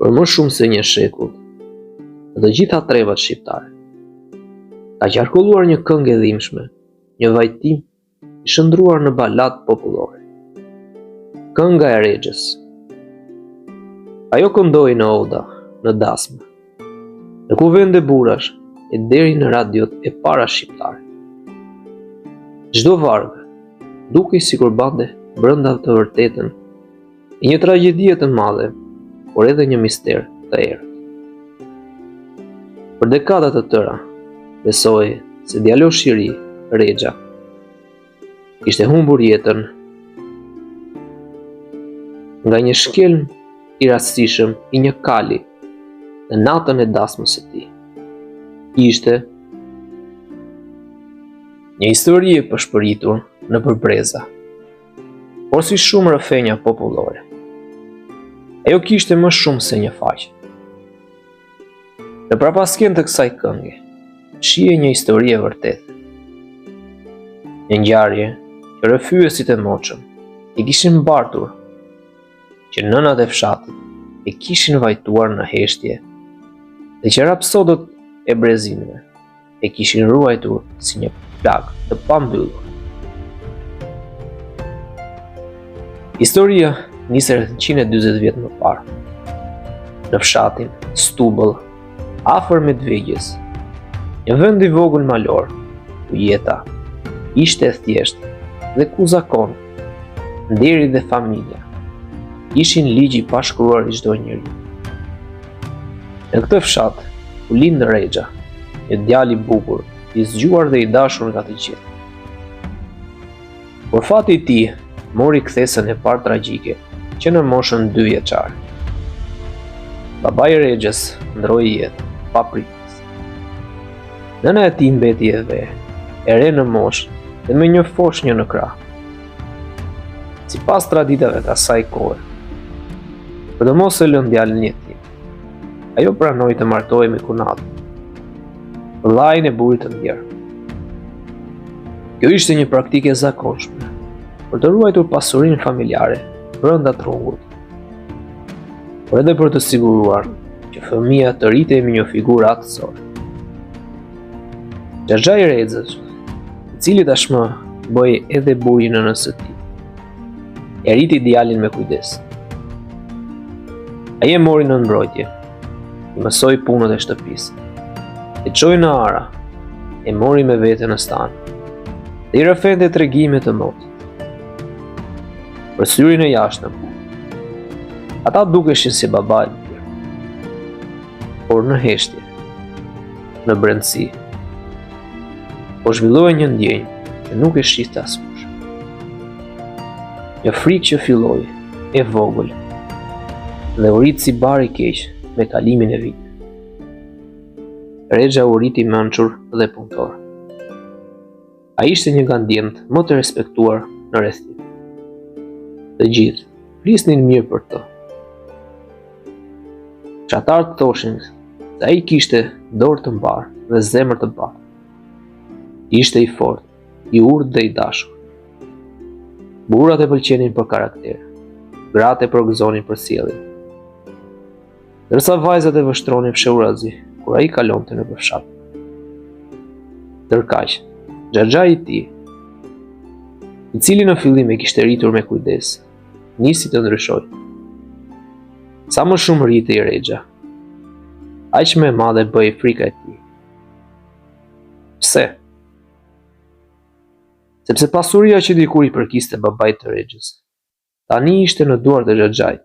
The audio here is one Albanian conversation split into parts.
Për më shumë se një shekull, në të gjitha trevat shqiptare, ka qarkulluar një këngë e dhimbshme, një vajtim i shndruar në baladë popullore. Kënga e Rexhës. Ajo këndoi në oda, në dasma, në kuvende burrash e deri në radiot e para shqiptare. Çdo varg dukej sikur bante brenda të vërtetën e një tragjedie të madhe, por edhe një mister të errët. Për dekada të tëra, besoi se djaloshi i ri, Rexha, kishte humbur jetën nga një shkelm i rastishëm i një kali në natën e dasmës së tij. Ishte një histori e përshpëritur në përbreza, por si shumë rrëfenja popullore, ajo kishte më shumë se një faqe. Në prapasken të kësaj këngë, shihej një histori e vërtetë. Një ngjarje që rrëfyesit e moçëm i kishin mbartur që nënat e fshatit e kishin vajtuar në heshtje dhe që rapsodët e brezinëve e kishin ruajtur si një plagë të pambyllur. Historia nisi rreth 140 vjet më parë, në fshatin Stubull, afër Medvegjes, një vend i vogël malor, ku jeta ishte e thjeshtë dhe ku zakon, nderi dhe familja ishin ligj i pashkruar i çdo njeri. Në këtë fshat u lind Rexha, një djalë i bukur, i zgjuar dhe i dashur nga të gjithë. Por fati i tij mori kthesën e parë tragjike që në moshën 2 vjeçare. Babai i Rexhës ndroi jetë pa pritjes. Nëna e tij mbeti e ve, e re në moshë dhe me një foshnjë në krah. Sipas traditave të asaj kohe, për të mos e lënë djalin jetim, ajo pranoi të martohej me kunatën, vllain e burrit të ndjer. Kjo ishte një praktikë e zakonshme për të ruajtur pasurinë familjare brenda trungut, por edhe për të siguruar që fëmia të rritej me një figurë aktësore. Xhaxha i Rexhës, i cili tashmë bëhej edhe burri i nënës së tij, e rriti djalin me kujdes. Ai e mori në mbrojtje, i mësoi punët e shtëpisë, e çoi në ara, e mori me vete në stan, dhe i rrëfente tregime të motit. Për syrin e jashtëm, ata dukeshin si baba e mirë, por në heshtje, në brendësi, po zhvillohej një ndjenjë që nuk e shihte askush. Një frikë që filloi e vogël dhe u rit si bar i keq me kalimin e viteve. Rexha u riti mençur dhe punëtor. Ai ishte një nga ndjenjtë më të respektuar në rrethim. Të gjithë flisnin mirë për të. Fshatarët thoshin se ai kishte dorë të mbar dhe zemër të bardhë. Ishte i fortë, i urtë dhe i dashur. Burrat e pëlqenin për karakter, gratë e përgëzonin për sjellje, ndërsa vajzat e vështronin fshehurazi kur ai kalonte në fshat. Ndërkaq, xhaxha i tij, i cili në fillim e kishte rritur me kujdes, nisi të ndryshoj. Sa më shumë rritej Rexha, aq më e madhe bëhej frika e tij. Pse? Sepse pasuria që dikur i përkiste babait të Rexhës, tani ishte në duart e xhaxhait.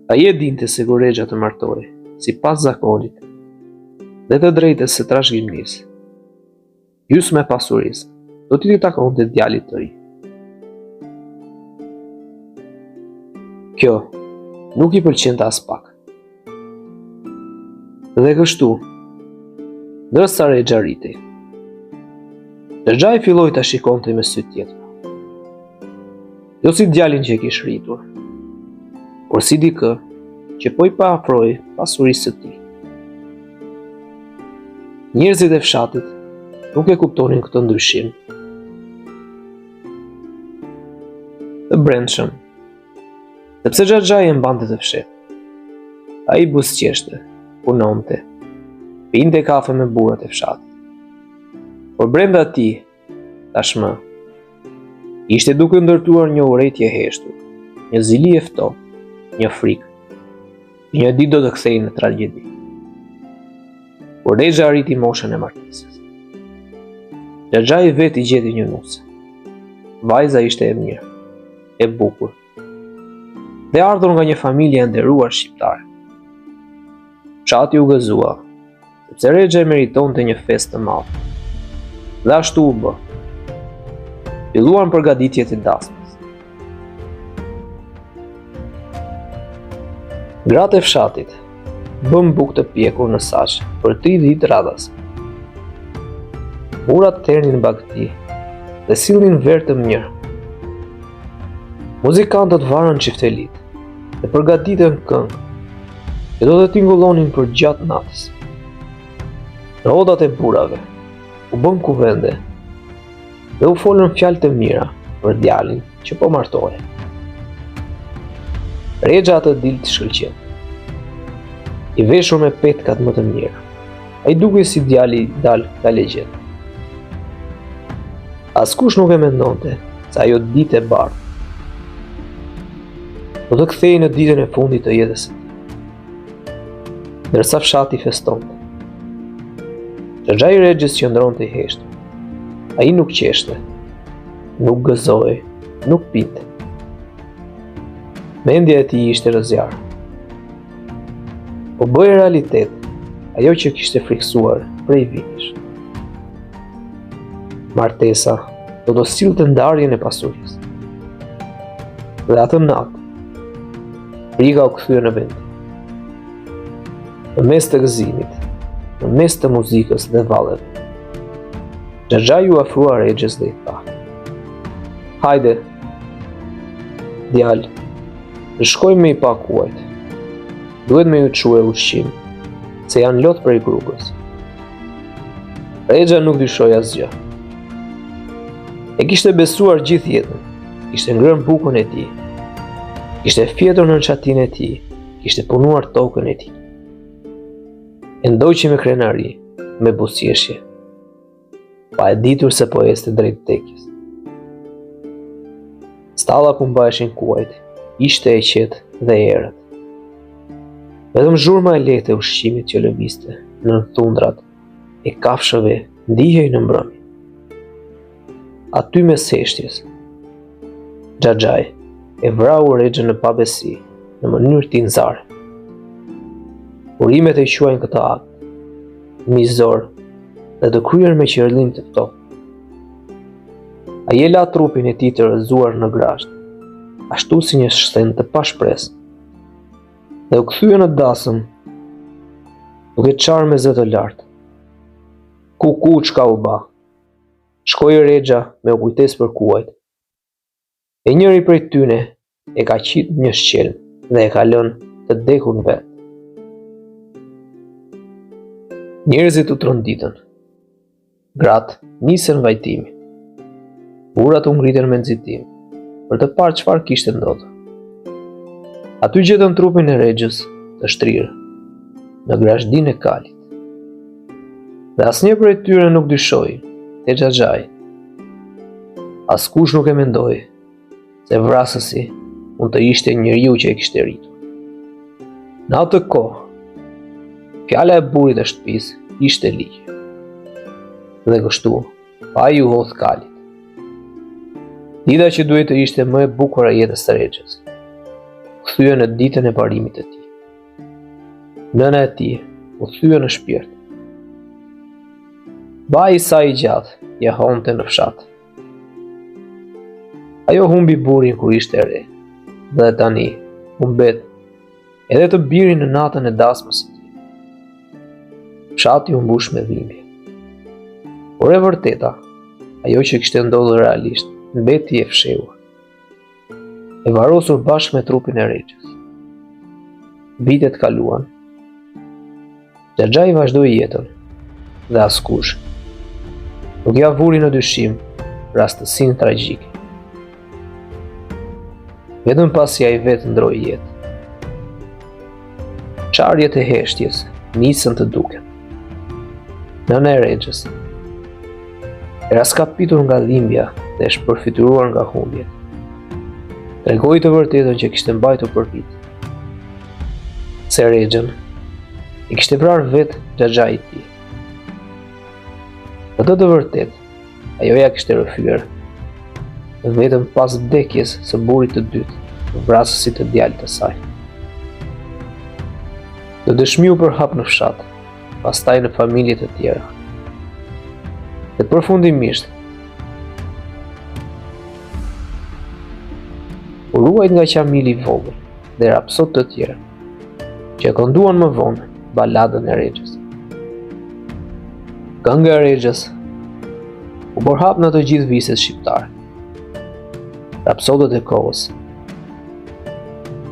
Ai e dinte se kur Rexha të martohej, sipas zakonit dhe të drejtës së trashëgimisë, gjysmë e pasurisë do t'i takonte djalit të ri. Kjo nuk i pëlqente as pak. Dhe kështu, ndërsa Rexha rritej, Xhaxha i filloi ta shikonte me sy tjetër. Jo si djalin që e kishte rritur, por si dikë që po i paafroi pasurisë së tij. Njerëzit e fshatit nuk e kuptonin këtë ndryshim. Të brendshëm, sepse xhaxhai e mbante të fshehtë. Ai buzëqeshte, punonte, pinte kafe me burrat e fshatit. Por brenda tij, tashmë, ishte duke ndërtuar një urrëtie heshtur, një zili e ftohtë, një frikë. Një ditë do të kthehej në tragjedi. Por Rexha arriti moshën e martesës. Xhaxhai vetë i gjeti një nuse. Vajza ishte e mirë, e bukur, dhe ardhur nga një familje e nderuar shqiptare. Fshati u gëzua, sepse Rexha e meritonte një festë të madhe. Dhe ashtu u bë. Filluan përgatitjet e dasmës. Gratë e fshatit bën bukë të pjekur në saqe për 3 ditë radhas. Burrat ternin bagti dhe sillnin verë të mirë. Muzikantët varën çiftelit dhe përgatiten këngë që do të tingullonin për gjatë natës. Rodat e burrave u bën kuvende dhe u folën fjalë të mira për djalin që po martohej. Rexha atë ditë të shkëlqen. I veshur me petkat më të mira. Ai dukej si djali i dal nga legjenda. Askush nuk e mendonte se ajo ditë e bardhë do të kthehej në ditën e fundit të jetës së tij. Ndërsa fshati festonte. Xhaxhai i Rexhës qëndronte i heshtur. Ai nuk qeshte, nuk gëzoi, nuk pinte. Mendja e tij ishte rrëzjarë. Po bëi realitet ajo që kishte friksuar prej vitesh. Martesa do të sillte ndarjen e pasurisë. Dhe atë natë, frika u kthye në vend. Në mes të gëzimit, në mes të muzikës dhe valleve, Xhaxhai u afrua Rexhës dhe i tha: "Hajde, djalë, të shkojmë me i pak kuajt. Duhet me ju çuë ushqim, se janë lot prej grupës." Rexha nuk dyshoi asgjë. E kishte besuar gjithë jetën, kishte ngrënë bukën e tij, kishte fjetur në çatinë e tij, kishte punuar tokën e tij. E ndoqi me krenari, me buzëqeshje, pa e ditur se po ecte drejt vdekjes. Stalla ku mbaheshin kuajt ishte e qetë dhe e errët. Vetëm zhurma e lehtë e ushqimit që lëvizte në thundrat e kafshëve ndihej në mbrëmje. Aty mes heshtjes, Xhaxhai e vrau Rexhën në pabesi në mënyrë tinzare. Urimet e quajnë këtë akt mizor dhe të kryer me qërëllim të ftohtë. Ai e la trupin e tij të rrëzuar në grasht, ashtu si një shtend të pashpresë, dhe u kthye në dasëm, duke qarë me zë të lartë. Ku çka u ba? Shkoi Rexha me u kujtes për kuajt. E njëri prej tyne e ka qit një shqelm dhe e ka lënë të dekur në vetë. Njerëzit u tronditën. Gratë nisën vajtimin. Burrat u ngritën me nxitim për të parë çfarë kishte ndodhur. Aty gjetën trupin e Rexhës të shtrirë në grashdinë e kalit. Dhe asnjë prej tyre nuk dyshoi te Xhaxhai. Askush nuk e mendoi se vrasësi mund të ishte njeriu që e kishte rritur. Në atë kohë, fjala e burrit të shtëpisë ishte ligj. Dhe kështu, ai u hodh kalit. Dita që duhet të ishte më e bukur e jetës së Rexhës, kthye në ditën e parimit të tij. Nëna e tij u thye në shpirt. Bai i saj i gjatë ja honte në fshat. Ajo humbi burrin kur ishte e re, dhe tani humbet edhe të birin në natën e dasmës së tij. Fshati u mbush me dhimbje. Por e vërteta, ajo që kishte ndodhur realisht, mbeti e fshehur, e varrosur bashkë me trupin e Rexhës. Vitet kaluan. Xhaxhai vazhdoi jetën, dhe askush nuk ja vuri në dyshim rastësinë tragjike. Vetëm pasi ai vetë ndroi jetë. Çarjet e heshtjes nisën të duken. Nëna e Rexhës era skapitur nga dhimbja dhe e shpërfituar nga humbjet. Tregoi të vërtetën që kishte mbajtur për vite. Se Rexhën i kishte vrarë vetë xhaxhai i tij. Në të vërtetë, ajo ja kishte rrëfyer, vetëm pas vdekjes së burrit të dytë, vrasësit të djalit të saj. Të dëshmiu për hap në fshat, pastaj në familje të tjera. Dhe përfundimisht, u ruajt nga qamili i vogël dhe rapsot të tjera, që e kënduan më vonë baladën e Rexhës. Kënga e Rexhës u bor hap në të gjithë viset shqiptare. Rapsodët e kohës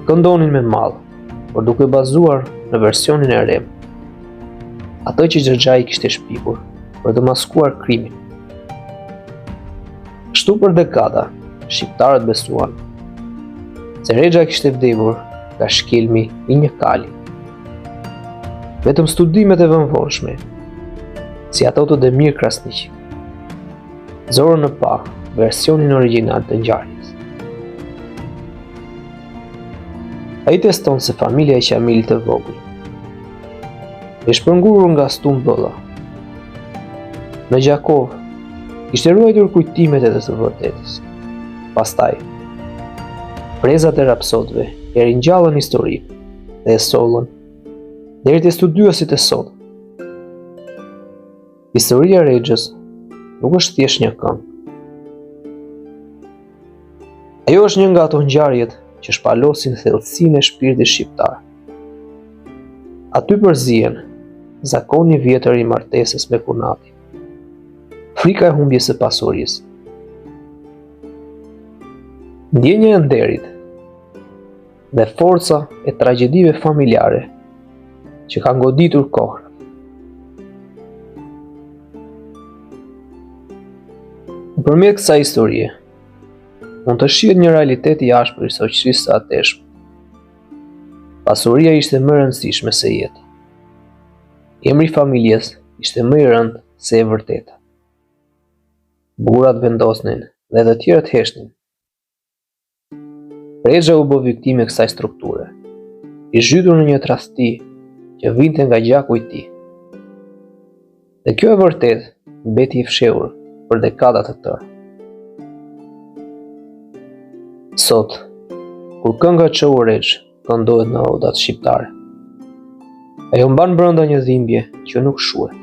këndonin me mall, por duke bazuar në versionin e re, atë që xhaxhai kishte shpikur për të maskuar krimin. Kështu për dekada, shqiptarët besuan se Rexha kishte vdekur nga shkelmi i një kali. Vetëm studimet e vëmvonshme, si ato të Demir Krasniq, zorën në pa versionin origjinal të ngjarjes. Ai teston se familja e qamilit të vogël e shpërngurur nga stum bëlla në Gjakov kishte ruajtur kujtimet e të vërtetës. Pastaj, prezat e rapsodëve e ringjallën historinë dhe e sollën deri te studiuesit e sot. Historia e Rexhës nuk është thjesht një këngë. Ajo është një nga ato ngjarjet që shpalosin thellësinë e shpirtit shqiptar. Aty përzihen zakoni i vjetër i martesës me kunatin, frika e humbjes së pasurisë, ndjenja e nderit dhe forca e tragjedive familjare që kanë goditur kohën. Nëpërmjet kësaj historie, mund të shihet një realitet i ashpër i shoqërisë së ateshme. Pasuria ishte më e rëndësishme se jeta. Emri i familjes ishte më i rëndë se e vërteta. Burrat vendosnin dhe të tjerët heshtin. Rexha u bë viktime e kësaj strukture, i zhytur në një tradhti që vinte nga gjaku i tij. Dhe kjo e vërtet mbeti i fshehur për dekada të tëra. Sot, kur kënga Çohu Rexh këndohet në odat shqiptare, ajo mban brenda një dhimbje që nuk shuhet.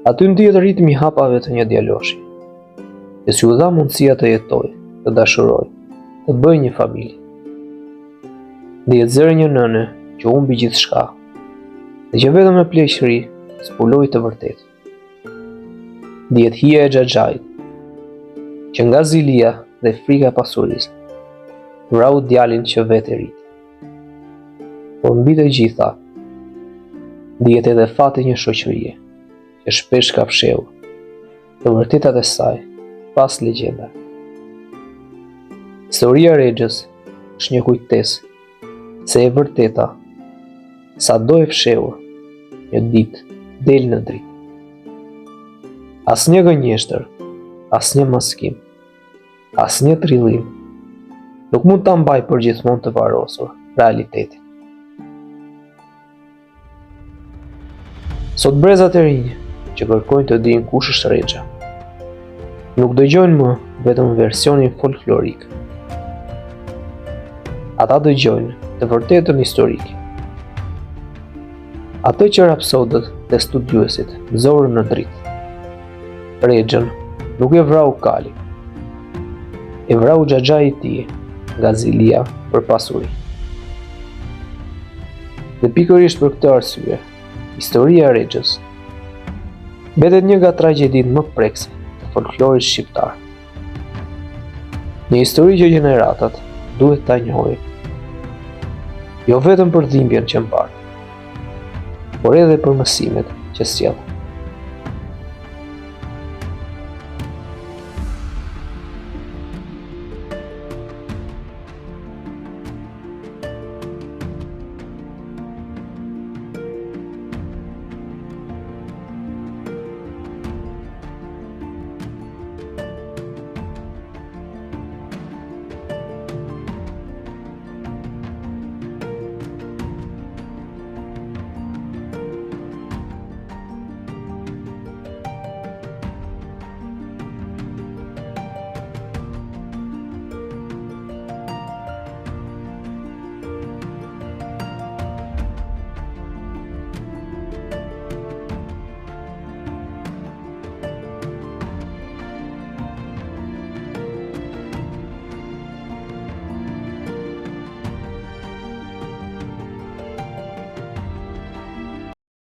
Aty ndihet ritmi i hapave të një djaloshi, që si u dha mundësia të jetojë, të dashurojë, të bëjë një familje. Ndihet zëri një nëne që humbi gjithçka, dhe që vetëm me pleqëri zbuloi të vërtetë. Ndihet hija e xhaxhait, që nga zilia dhe frika e pasurisë vrau djalin që vetë rrit. Por mbi të gjitha, ndihet edhe fati një shoqërie që shpesh ka fshehur të vërtetat e saj pas legjenda. Historia e Rexhës është një kujtesë se e vërteta, sado e fshehur, një ditë del në dritë. Asnjë gënjeshtër, asnjë maskim, asnjë trillim nuk mund ta mbajë përgjithmonë të varrosur realitetin. Sot brezat e rinj që kërkojnë të dinë kush është Rexha nuk dëgjojnë më vetëm versionin folklorik. Ata dëgjojnë të vërtetën historike. Atë që rapsodët dhe studiuesit zorën në dritë. Rexhën nuk e vrau kali, e vrau xhaxhai i tij nga zilia për pasuri. Dhe pikërisht për këtë arsye, historia e Rexhës mbetet një nga tragjeditë më prekse të folklorit shqiptar. Një histori që gjeneratat duhet ta njohin, jo vetëm për dhimbjen që mbar, por edhe për mësimet që sjell.